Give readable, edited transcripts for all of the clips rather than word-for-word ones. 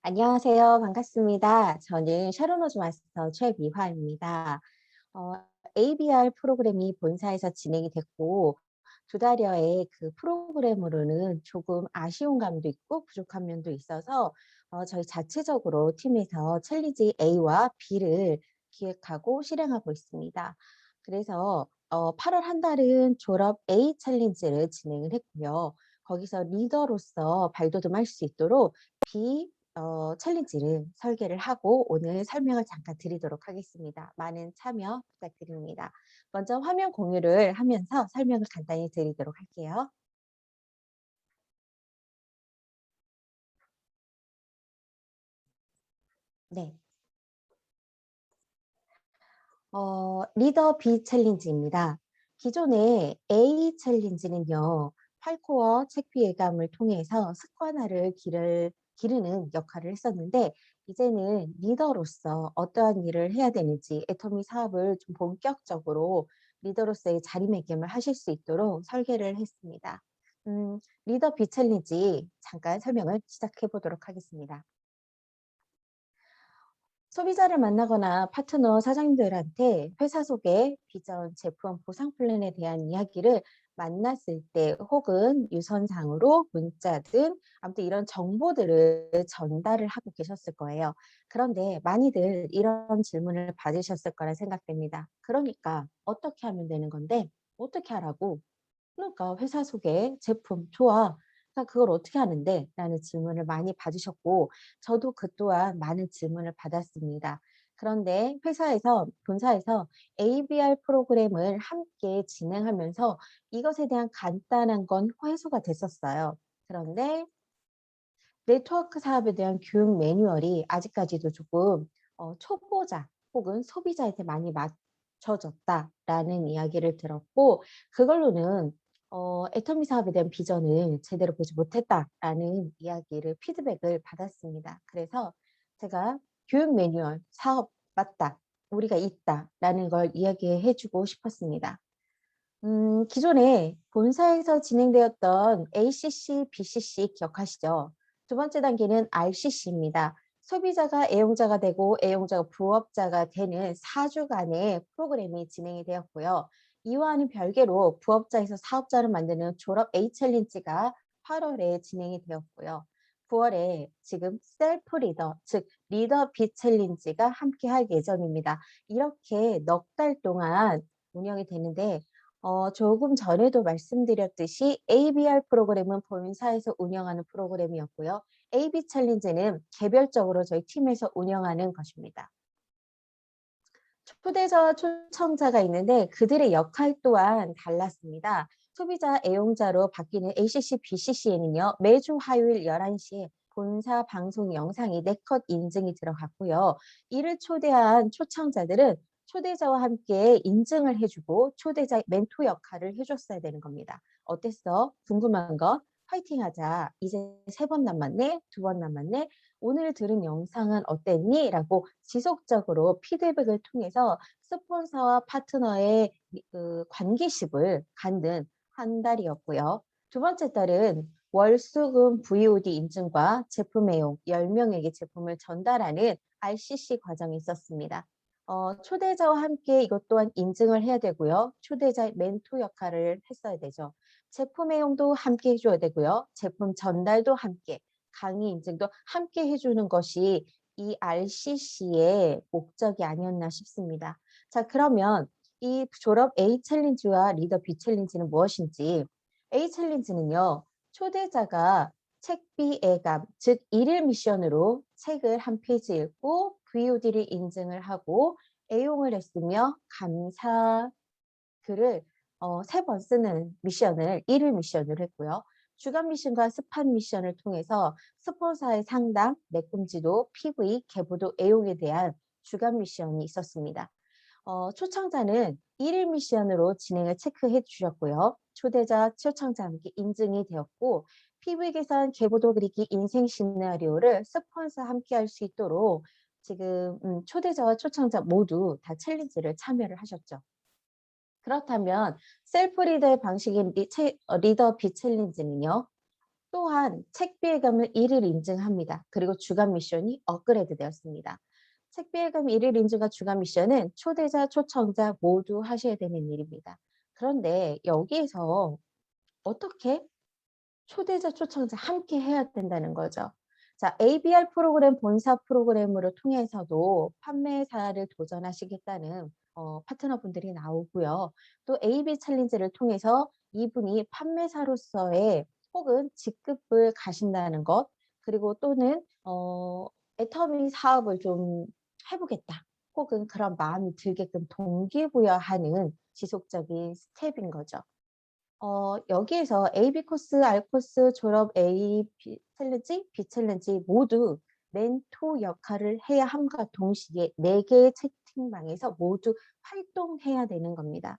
안녕하세요. 반갑습니다. 저는 샤론오즈 마스터 최미화입니다. 어, ABR 프로그램이 본사에서 진행이 됐고, 두 달여의 그 프로그램으로는 조금 아쉬운 감도 있고 부족한 면도 있어서 저희 자체적으로 팀에서 챌린지 A와 B를 기획하고 실행하고 있습니다. 그래서 8월 한 달은 졸업 A 챌린지를 진행을 했고요. 거기서 리더로서 발돋움할 수 있도록 B 챌린지를 설계를 하고 오늘 설명을 잠깐 드리도록 하겠습니다. 많은 참여 부탁드립니다. 먼저 화면 공유를 하면서 설명을 간단히 드리도록 할게요. 네. 리더 B 챌린지입니다. 기존의 A 챌린지는요, 8코어 책비 예감을 통해서 습관화를 기르는 역할을 했었는데, 이제는 리더로서 어떠한 일을 해야 되는지, 애터미 사업을 좀 본격적으로 리더로서의 자리매김을 하실 수 있도록 설계를 했습니다. 리더 B 챌린지 잠깐 설명을 시작해 보도록 하겠습니다. 소비자를 만나거나 파트너 사장님들한테 회사 소개, 비전, 제품, 보상 플랜에 대한 이야기를 만났을 때 혹은 유선상으로 문자든 아무튼 이런 정보들을 전달을 하고 계셨을 거예요. 그런데 많이들 이런 질문을 받으셨을 거라 생각됩니다. 그러니까 어떻게 하면 되는 건데 어떻게 하라고? 그러니까 회사 소개, 제품, 좋아. 그러니까 그걸 어떻게 하는데? 라는 질문을 많이 받으셨고, 저도 그 또한 많은 질문을 받았습니다. 그런데 본사에서 ABR 프로그램을 함께 진행하면서 이것에 대한 간단한 건 회수가 됐었어요. 그런데 네트워크 사업에 대한 교육 매뉴얼이 아직까지도 조금 초보자 혹은 소비자한테 많이 맞춰졌다라는 이야기를 들었고 그걸로는 애터미 사업에 대한 비전을 제대로 보지 못했다라는 이야기를 피드백을 받았습니다. 그래서 제가 교육 매뉴얼 사업 맞다. 우리가 있다라는 걸 이야기해 주고 싶었습니다. 기존에 본사에서 진행되었던 ACC, BCC 기억하시죠? 두 번째 단계는 RCC입니다. 소비자가 애용자가 되고 애용자가 부업자가 되는 4주간의 프로그램이 진행이 되었고요. 이와는 별개로 부업자에서 사업자를 만드는 졸업 A 챌린지가 8월에 진행이 되었고요. 9월에 지금 셀프 리더, 즉 리더 B 챌린지가 함께 할 예정입니다. 이렇게 넉 달 동안 운영이 되는데 조금 전에도 말씀드렸듯이 ABR 프로그램은 본사에서 운영하는 프로그램이었고요. AB 챌린지는 개별적으로 저희 팀에서 운영하는 것입니다. 초대자와 초청자가 있는데 그들의 역할 또한 달랐습니다. 소비자 애용자로 바뀌는 ACC, BCC에는요. 매주 화요일 11시에 본사 방송 영상이 4컷 인증이 들어갔고요. 이를 초대한 초청자들은 초대자와 함께 인증을 해주고 초대자의 멘토 역할을 해줬어야 되는 겁니다. 어땠어? 궁금한 거? 화이팅 하자. 이제 3번 남았네? 2번 남았네? 오늘 들은 영상은 어땠니? 라고 지속적으로 피드백을 통해서 스폰서와 파트너의 그 관계식을 갖는 한 달이었고요. 두 번째 달은 월수금 VOD 인증과 제품 애용 10명에게 제품을 전달하는 RCC 과정이 있었습니다. 초대자와 함께 이것 또한 인증을 해야 되고요. 초대자의 멘토 역할을 했어야 되죠. 제품 애용도 함께 해줘야 되고요. 제품 전달도 함께, 강의 인증도 함께 해주는 것이 이 RCC의 목적이 아니었나 싶습니다. 자, 그러면 이 졸업 A 챌린지와 리더 B 챌린지는 무엇인지 A 챌린지는요. 초대자가 책비 애감, 즉 일일 미션으로 책을 한 페이지 읽고 VOD를 인증을 하고 애용을 했으며 감사 글을 3번 쓰는 미션을 일일 미션으로 했고요. 주간 미션과 스팟 미션을 통해서 스폰서의 상담, 메꿈지도, PV, 계보도 애용에 대한 주간 미션이 있었습니다. 초청자는 일일 미션으로 진행을 체크해 주셨고요. 초대자, 초청자 함께 인증이 되었고 PV 개선, 계보도 그리기, 인생 시나리오를 스폰서 함께 할 수 있도록 지금 초대자와 초청자 모두 다 챌린지를 참여를 하셨죠. 그렇다면 셀프 리더의 방식인 리더 B 챌린지는요. 또한 책비예금을 1일 인증합니다. 그리고 주간 미션이 업그레이드 되었습니다. 책비예금 1일 인증과 주간 미션은 초대자, 초청자 모두 하셔야 되는 일입니다. 그런데 여기에서 어떻게 초대자, 초청자 함께 해야 된다는 거죠. 자, ABR 프로그램 본사 프로그램으로 통해서도 판매사를 도전하시겠다는 파트너분들이 나오고요. 또 AB 챌린지를 통해서 이분이 판매사로서의 혹은 직급을 가신다는 것, 그리고 또는 애터미 사업을 좀 해보겠다. 혹은 그런 마음이 들게끔 동기부여하는 지속적인 스텝인 거죠. 여기에서 AB 코스, R 코스, 졸업 A, B 챌린지, B 챌린지 모두 멘토 역할을 해야 함과 동시에 4개의 채팅방에서 모두 활동해야 되는 겁니다.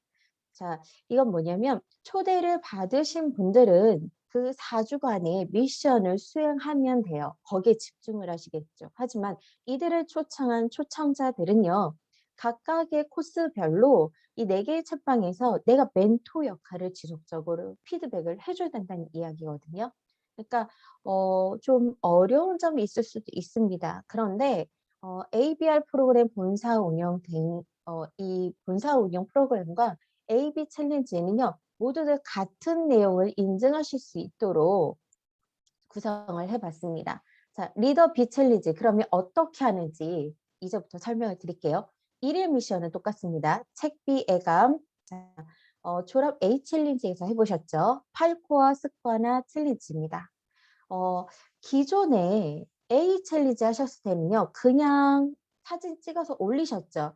자, 이건 뭐냐면 초대를 받으신 분들은 그 4주간의 미션을 수행하면 돼요. 거기에 집중을 하시겠죠. 하지만 이들을 초청한 초청자들은요. 각각의 코스별로 이 4개의 책방에서 내가 멘토 역할을 지속적으로 피드백을 해줘야 된다는 이야기거든요. 그러니까 좀 어려운 점이 있을 수도 있습니다. 그런데 ABR 프로그램 본사 운영 이 본사 운영 프로그램과 AB 챌린지는요. 모두들 같은 내용을 인증하실 수 있도록 구성을 해봤습니다. 자, 리더 B 챌린지 그러면 어떻게 하는지 이제부터 설명을 드릴게요. 1일 미션은 똑같습니다. 책비 애감. 자, 졸업 A 챌린지에서 해보셨죠? 8코어 습관화 챌린지입니다. 어, 기존에 A 챌린지 하셨을 때는요. 그냥 사진 찍어서 올리셨죠?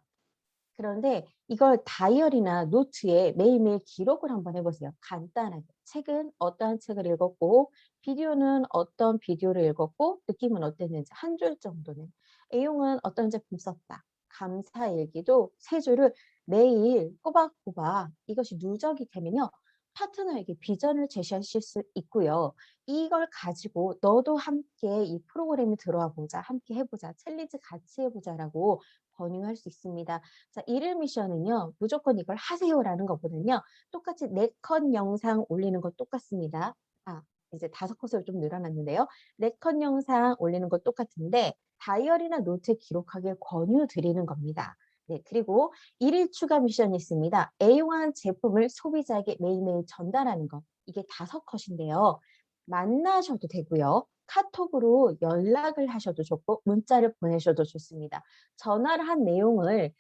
그런데 이걸 다이어리나 노트에 매일매일 기록을 한번 해보세요. 간단하게. 책은 어떠한 책을 읽었고, 비디오는 어떤 비디오를 읽었고, 느낌은 어땠는지 한 줄 정도는. A용은 어떤 제품 썼다. 감사 일기도 3줄을 매일 꼬박꼬박 이것이 누적이 되면요. 파트너에게 비전을 제시하실 수 있고요. 이걸 가지고 너도 함께 이 프로그램에 들어와 보자. 함께 해보자. 챌린지 같이 해보자라고 권유할 수 있습니다. 자, 일일 미션은요. 무조건 이걸 하세요라는 것보다는요. 똑같이 4컷 영상 올리는 것 똑같습니다. 아, 이제 5컷으로 좀 늘어났는데요. 4컷 영상 올리는 것 똑같은데 다이어리나 노트에 기록하길 권유드리는 겁니다. 네, 그리고 1일 추가 미션이 있습니다. 애용한 제품을 소비자에게 매일매일 전달하는 것. 이게 5컷인데요. 만나셔도 되고요. 카톡으로 연락을 하셔도 좋고 문자를 보내셔도 좋습니다. 전화를 한 내용을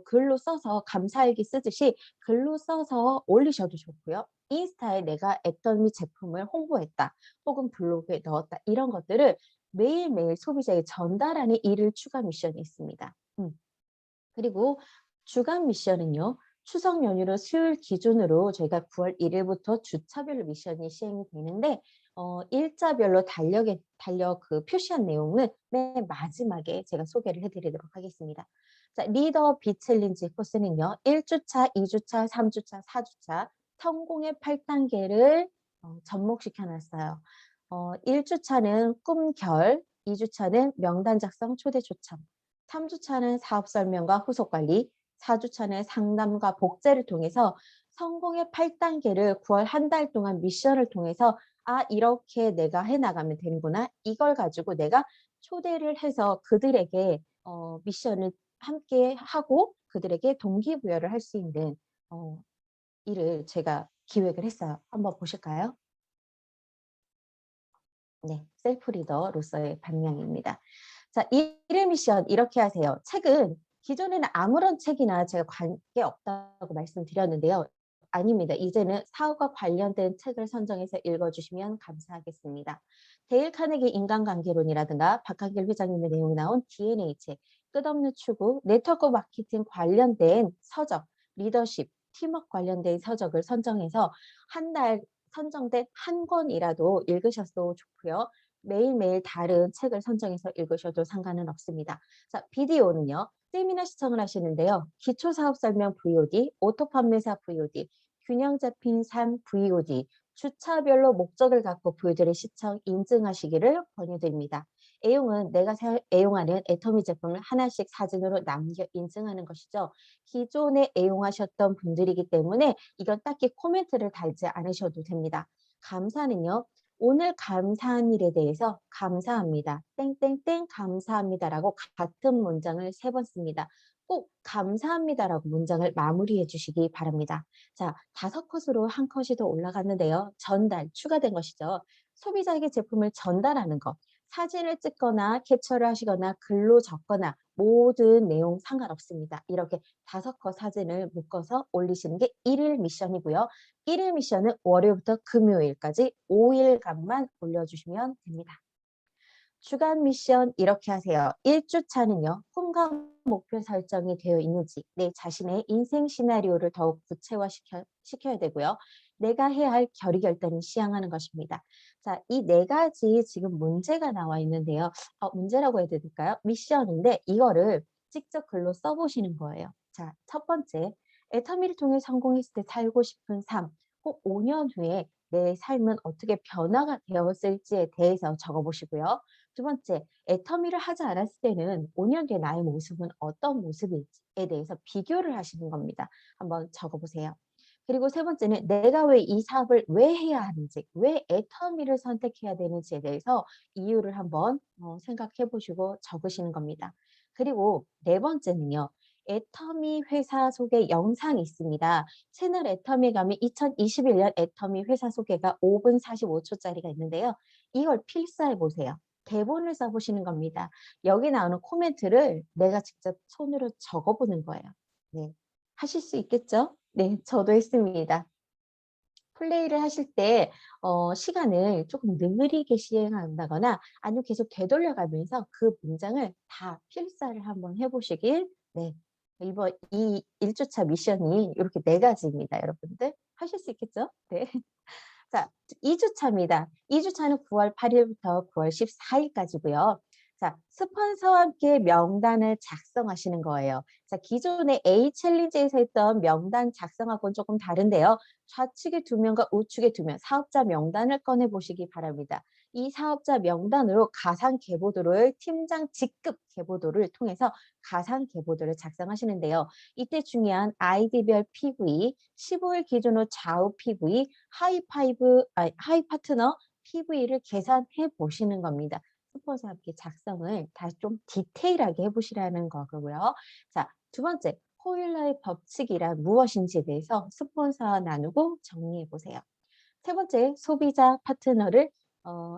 글로 써서 감사일기 쓰듯이 글로 써서 올리셔도 좋고요. 인스타에 내가 애터미 제품을 홍보했다. 혹은 블로그에 넣었다. 이런 것들을 매일매일 소비자에게 전달하는 일일 추가 미션이 있습니다. 그리고 주간 미션은요. 추석 연휴로 수요일 기준으로 저희가 9월 1일부터 주차별로 미션이 시행이 되는데 일자별로 달력 그 표시한 내용은 맨 마지막에 제가 소개를 해드리도록 하겠습니다. 자, 리더 B 챌린지 코스는요. 1주차, 2주차, 3주차, 4주차 성공의 8단계를 접목시켜 놨어요. 1주차는 꿈결, 2주차는 명단 작성 초대 초청, 3주차는 사업 설명과 후속 관리, 4주차는 상담과 복제를 통해서 성공의 8단계를 9월 한 달 동안 미션을 통해서 아, 이렇게 내가 해나가면 되는구나. 이걸 가지고 내가 초대를 해서 그들에게 미션을 함께 하고 그들에게 동기부여를 할 수 있는 일을 제가 기획을 했어요. 한번 보실까요? 네, 셀프 리더로서의 방향입니다. 자, 일일 미션 이렇게 하세요. 책은 기존에는 아무런 책이나 제가 관계없다고 말씀드렸는데요. 아닙니다. 이제는 사업과 관련된 책을 선정해서 읽어주시면 감사하겠습니다. 데일 카네기 인간관계론이라든가 박한길 회장님의 내용이 나온 DNA 책, 끝없는 추구, 네트워크 마케팅 관련된 서적, 리더십, 팀워크 관련된 서적을 선정해서 한 달 선정된 한 권이라도 읽으셔도 좋고요. 매일매일 다른 책을 선정해서 읽으셔도 상관은 없습니다. 자, 비디오는요. 세미나 시청을 하시는데요. 기초사업 설명 VOD, 오토판매사 VOD, 균형 잡힌 삶 VOD, 주차별로 목적을 갖고 VOD를 시청, 인증하시기를 권유드립니다. 애용은 내가 애용하는 애터미 제품을 하나씩 사진으로 남겨 인증하는 것이죠. 기존에 애용하셨던 분들이기 때문에 이건 딱히 코멘트를 달지 않으셔도 됩니다. 감사는요. 오늘 감사한 일에 대해서 감사합니다. 땡땡땡 감사합니다라고 같은 문장을 3번 씁니다. 꼭 감사합니다라고 문장을 마무리해 주시기 바랍니다. 자, 5컷으로 한 컷이 더 올라갔는데요. 전달, 추가된 것이죠. 소비자에게 제품을 전달하는 것. 사진을 찍거나 캡처를 하시거나 글로 적거나 모든 내용 상관없습니다. 이렇게 5컷 사진을 묶어서 올리시는 게 1일 미션이고요. 1일 미션은 월요일부터 금요일까지 5일간만 올려주시면 됩니다. 주간 미션 이렇게 하세요. 1주차는요. 꿈과 목표 설정이 되어 있는지 내 자신의 인생 시나리오를 더욱 구체화시켜야 되고요. 내가 해야 할 결의결단을 시행하는 것입니다. 자, 이 4가지 지금 문제가 나와 있는데요. 문제라고 해도 될까요? 미션인데 이거를 직접 글로 써보시는 거예요. 자, 첫 번째, 애터미를 통해 성공했을 때 살고 싶은 삶, 꼭 5년 후에 내 삶은 어떻게 변화가 되었을지에 대해서 적어보시고요. 두 번째, 애터미를 하지 않았을 때는 5년 뒤에 나의 모습은 어떤 모습일지에 대해서 비교를 하시는 겁니다. 한번 적어보세요. 그리고 세 번째는 내가 왜 이 사업을 왜 해야 하는지, 왜 애터미를 선택해야 되는지에 대해서 이유를 한번 생각해 보시고 적으시는 겁니다. 그리고 네 번째는요. 애터미 회사 소개 영상이 있습니다. 채널 애터미 가면 2021년 애터미 회사 소개가 5분 45초짜리가 있는데요. 이걸 필사해 보세요. 대본을 써보시는 겁니다. 여기 나오는 코멘트를 내가 직접 손으로 적어보는 거예요. 네. 하실 수 있겠죠? 네, 저도 했습니다. 플레이를 하실 때 시간을 조금 느리게 시행한다거나 아니면 계속 되돌려가면서 그 문장을 다 필사를 한번 해보시길. 네. 이번 이 1주차 미션이 이렇게 4가지입니다, 여러분들. 하실 수 있겠죠? 네. 자, 2주차입니다. 2주차는 9월 8일부터 9월 14일까지고요. 자, 스폰서와 함께 명단을 작성하시는 거예요. 자, 기존의 A 챌린지에서 했던 명단 작성하고는 조금 다른데요. 좌측에 2명과 우측에 2명, 사업자 명단을 꺼내 보시기 바랍니다. 이 사업자 명단으로 가상 계보도를 팀장 직급 계보도를 통해서 가상 계보도를 작성하시는데요. 이때 중요한 아이디별 PV, 15일 기준으로 좌우 PV, 하이 파트너 PV를 계산해 보시는 겁니다. 스폰서와 함께 작성을 다시 좀 디테일하게 해보시라는 거고요. 자, 두 번째, 포뮬러의 법칙이란 무엇인지에 대해서 스폰서와 나누고 정리해 보세요. 세 번째, 소비자 파트너를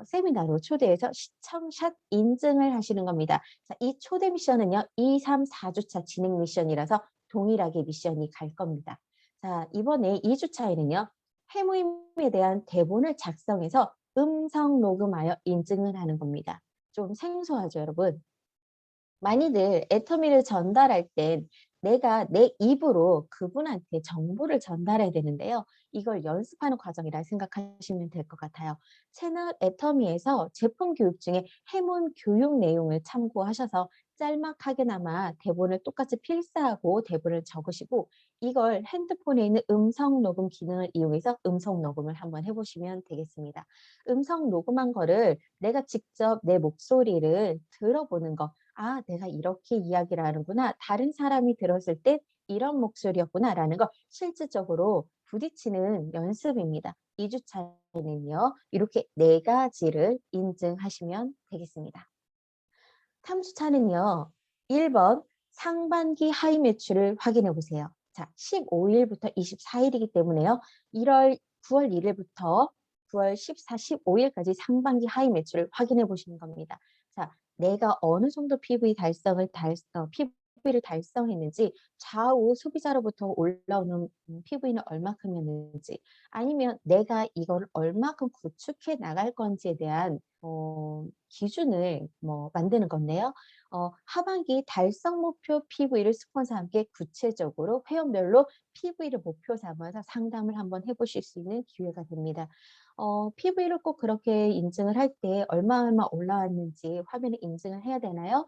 세미나로 초대해서 시청샷 인증을 하시는 겁니다. 자, 이 초대 미션은요, 2, 3, 4주차 진행 미션이라서 동일하게 미션이 갈 겁니다. 자, 이번에 2주차에는요, 해모임에 대한 대본을 작성해서 음성 녹음하여 인증을 하는 겁니다. 좀 생소하죠, 여러분? 많이들 애터미를 전달할 땐 내가 내 입으로 그분한테 정보를 전달해야 되는데요. 이걸 연습하는 과정이라 생각하시면 될 것 같아요. 채널 애터미에서 제품 교육 중에 해문 교육 내용을 참고하셔서 짤막하게나마 대본을 똑같이 필사하고 대본을 적으시고 이걸 핸드폰에 있는 음성 녹음 기능을 이용해서 음성 녹음을 한번 해보시면 되겠습니다. 음성 녹음한 거를 내가 직접 내 목소리를 들어보는 거, 아, 내가 이렇게 이야기를 하는구나. 다른 사람이 들었을 때 이런 목소리였구나라는 걸 실질적으로 부딪히는 연습입니다. 2주차에는요. 이렇게 4가지를 인증하시면 되겠습니다. 3주차는요. 1번 상반기 하위 매출을 확인해 보세요. 자, 15일부터 24일이기 때문에요. 9월 1일부터 9월 14, 15일까지 상반기 하위 매출을 확인해 보시는 겁니다. 자, 내가 어느 정도 PV를 달성했는지, 좌우 소비자로부터 올라오는 PV는 얼마큼이었는지, 아니면 내가 이걸 얼마큼 구축해 나갈 건지에 대한 기준을 만드는 건데요. 하반기 달성 목표 PV를 스폰서와 함께 구체적으로 회원별로 PV를 목표 삼아서 상담을 한번 해보실 수 있는 기회가 됩니다. PV를 꼭 그렇게 인증을 할 때 얼마 올라왔는지 화면에 인증을 해야 되나요?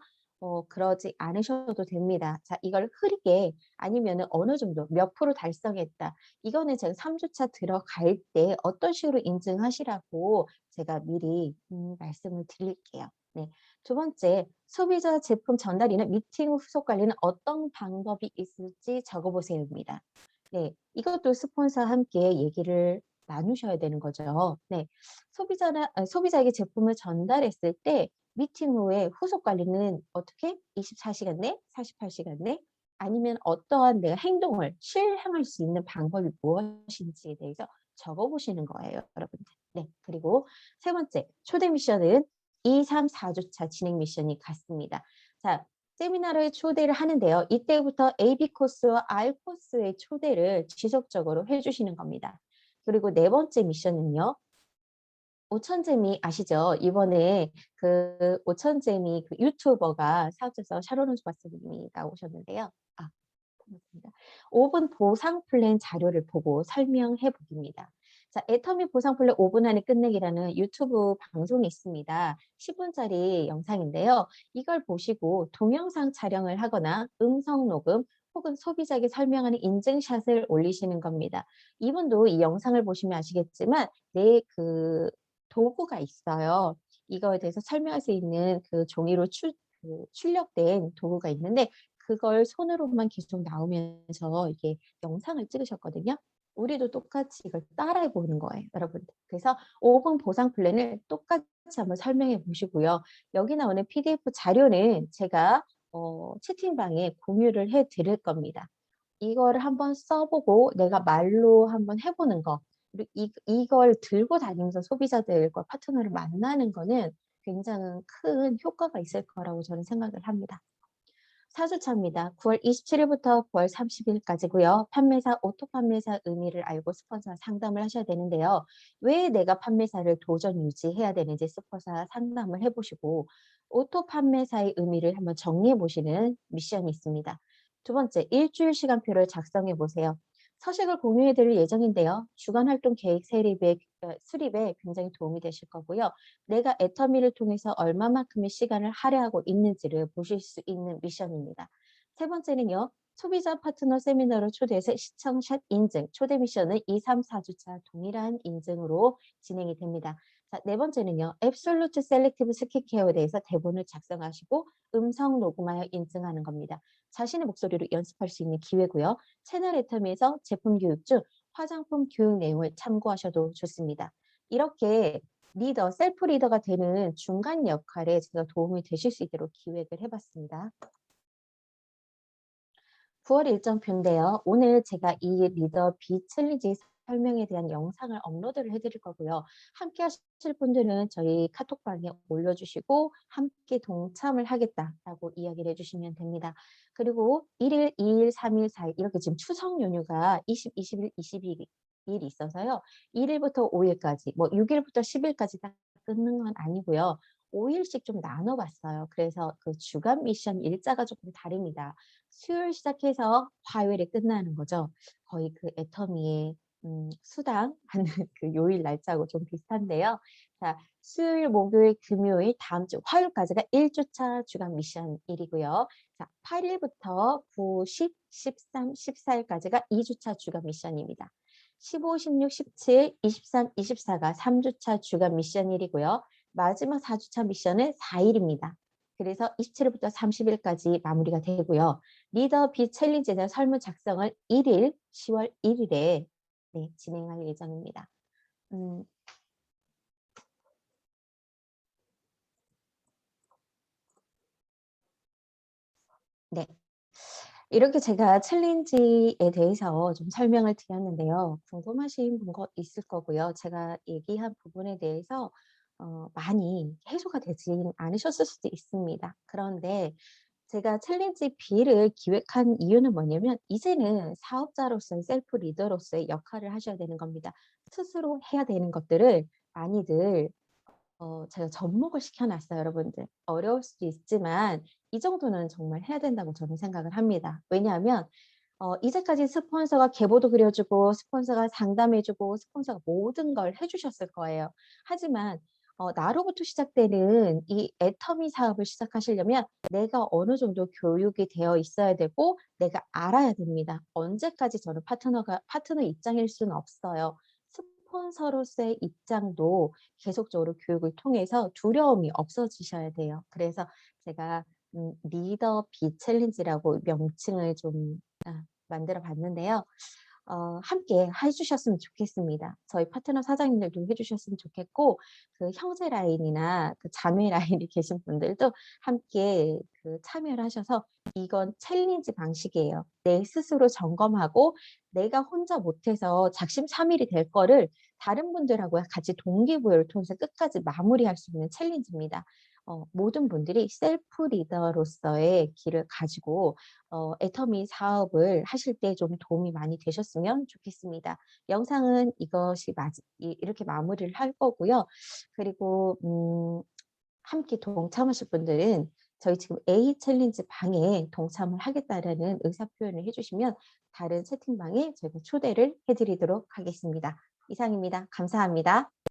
그러지 않으셔도 됩니다. 자, 이걸 흐리게 아니면은 어느 정도 몇 프로 달성했다. 이거는 제가 3주차 들어갈 때 어떤 식으로 인증하시라고 제가 미리 말씀을 드릴게요. 네. 두 번째, 소비자 제품 전달이나 미팅 후 후속 관리는 어떤 방법이 있을지 적어보세요입니다. 네, 이것도 스폰서와 함께 얘기를 나누셔야 되는 거죠. 네. 소비자에게 제품을 전달했을 때 미팅 후에 후속 관리는 어떻게? 24시간 내, 48시간 내, 아니면 어떠한 내가 행동을 실행할 수 있는 방법이 무엇인지에 대해서 적어 보시는 거예요, 여러분들. 네. 그리고 세 번째, 초대 미션은 2, 3, 4주차 진행 미션이 같습니다. 자, 세미나를 초대를 하는데요. 이때부터 AB 코스와 R 코스의 초대를 지속적으로 해 주시는 겁니다. 그리고 네 번째 미션은요. 오천재미 아시죠? 이번에 그 오천재미 그 유튜버가 사업자에서 샤로론 스와스님이 나오셨는데요. 아, 고맙습니다. 5분 보상 플랜 자료를 보고 설명해 보기입니다. 자, 애터미 보상 플랜 5분 안에 끝내기라는 유튜브 방송이 있습니다. 10분짜리 영상인데요. 이걸 보시고 동영상 촬영을 하거나 음성 녹음 혹은 소비자에게 설명하는 인증샷을 올리시는 겁니다. 이분도 이 영상을 보시면 아시겠지만 그 도구가 있어요. 이거에 대해서 설명할 수 있는 그 종이로 출력된 도구가 있는데 그걸 손으로만 계속 나오면서 이게 영상을 찍으셨거든요. 우리도 똑같이 이걸 따라해 보는 거예요, 여러분들. 그래서 5분 보상 플랜을 똑같이 한번 설명해 보시고요. 여기 나오는 PDF 자료는 제가 채팅방에 공유를 해 드릴 겁니다. 이거를 한번 써보고 내가 말로 한번 해보는 거. 그리고 이걸 들고 다니면서 소비자들과 파트너를 만나는 거는 굉장히 큰 효과가 있을 거라고 저는 생각을 합니다. 4주차입니다. 9월 27일부터 9월 30일까지고요. 판매사, 오토 판매사 의미를 알고 스폰서와 상담을 하셔야 되는데요. 왜 내가 판매사를 도전 유지해야 되는지 스폰서와 상담을 해보시고 오토 판매사의 의미를 한번 정리해 보시는 미션이 있습니다. 두 번째, 일주일 시간표를 작성해 보세요. 서식을 공유해 드릴 예정인데요. 주간 활동 계획 수립에 굉장히 도움이 되실 거고요. 내가 애터미를 통해서 얼마만큼의 시간을 할애하고 있는지를 보실 수 있는 미션입니다. 세 번째는요. 소비자 파트너 세미나로 초대해서 시청샷 인증, 초대 미션은 2, 3, 4주차 동일한 인증으로 진행이 됩니다. 자, 네 번째는요. 앱솔루트 셀렉티브 스킨케어에 대해서 대본을 작성하시고 음성 녹음하여 인증하는 겁니다. 자신의 목소리로 연습할 수 있는 기회고요. 채널 애터미에서 제품 교육 중 화장품 교육 내용을 참고하셔도 좋습니다. 이렇게 셀프 리더가 되는 중간 역할에 제가 도움이 되실 수 있도록 기획을 해봤습니다. 9월 일정표인데요. 오늘 제가 이 리더 비챌린지 설명에 대한 영상을 업로드를 해드릴 거고요. 함께 하실 분들은 저희 카톡방에 올려주시고 함께 동참을 하겠다라고 이야기를 해주시면 됩니다. 그리고 1일, 2일, 3일, 4일 이렇게 지금 추석 연휴가 20, 21, 22일 있어서요. 1일부터 5일까지, 뭐 6일부터 10일까지 딱 끊는 건 아니고요. 5일씩 좀 나눠봤어요. 그래서 그 주간 미션 일자가 조금 다릅니다. 수요일 시작해서 화요일에 끝나는 거죠. 거의 그 애터미의 수당하는 그 요일 날짜하고 좀 비슷한데요. 자, 수요일, 목요일, 금요일, 다음 주 화요일까지가 1주차 주간 미션일이고요. 자, 8일부터 9, 10, 13, 14일까지가 2주차 주간 미션입니다. 15, 16, 17, 23, 24가 3주차 주간 미션일이고요. 마지막 4주차 미션은 4일입니다. 그래서 27일부터 30일까지 마무리가 되고요. 리더 비 챌린지에 대한 설문 작성을 1일, 10월 1일에 진행할 예정입니다. 네. 이렇게 제가 챌린지에 대해서 좀 설명을 드렸는데요. 궁금하신 거 있을 거고요. 제가 얘기한 부분에 대해서 많이 해소가 되진 않으셨을 수도 있습니다. 그런데 제가 챌린지 B를 기획한 이유는 뭐냐면 이제는 사업자로서의 셀프 리더로서의 역할을 하셔야 되는 겁니다. 스스로 해야 되는 것들을 많이들 제가 접목을 시켜 놨어요, 여러분들. 어려울 수도 있지만 이 정도는 정말 해야 된다고 저는 생각을 합니다. 왜냐하면 이제까지 스폰서가 계보도 그려주고 스폰서가 상담해주고 스폰서가 모든 걸 해주셨을 거예요. 하지만 나로부터 시작되는 이 애터미 사업을 시작하시려면 내가 어느 정도 교육이 되어 있어야 되고 내가 알아야 됩니다. 언제까지 저는 파트너 입장일 수는 없어요. 스폰서로서의 입장도 계속적으로 교육을 통해서 두려움이 없어지셔야 돼요. 그래서 제가 리더 비 챌린지라고 명칭을 좀 만들어 봤는데요. 함께 해 주셨으면 좋겠습니다. 저희 파트너 사장님들도 해 주셨으면 좋겠고 그 형제 라인이나 그 자매 라인이 계신 분들도 함께 그 참여를 하셔서 이건 챌린지 방식이에요. 내 스스로 점검하고 내가 혼자 못해서 작심삼일이 될 거를 다른 분들하고 같이 동기부여를 통해서 끝까지 마무리할 수 있는 챌린지입니다. 모든 분들이 셀프 리더로서의 길을 가지고 애터미 사업을 하실 때 좀 도움이 많이 되셨으면 좋겠습니다. 영상은 이것이 이렇게 마무리를 할 거고요. 그리고 함께 동참하실 분들은 저희 지금 A 챌린지 방에 동참을 하겠다라는 의사 표현을 해 주시면 다른 채팅방에 저희가 초대를 해 드리도록 하겠습니다. 이상입니다. 감사합니다.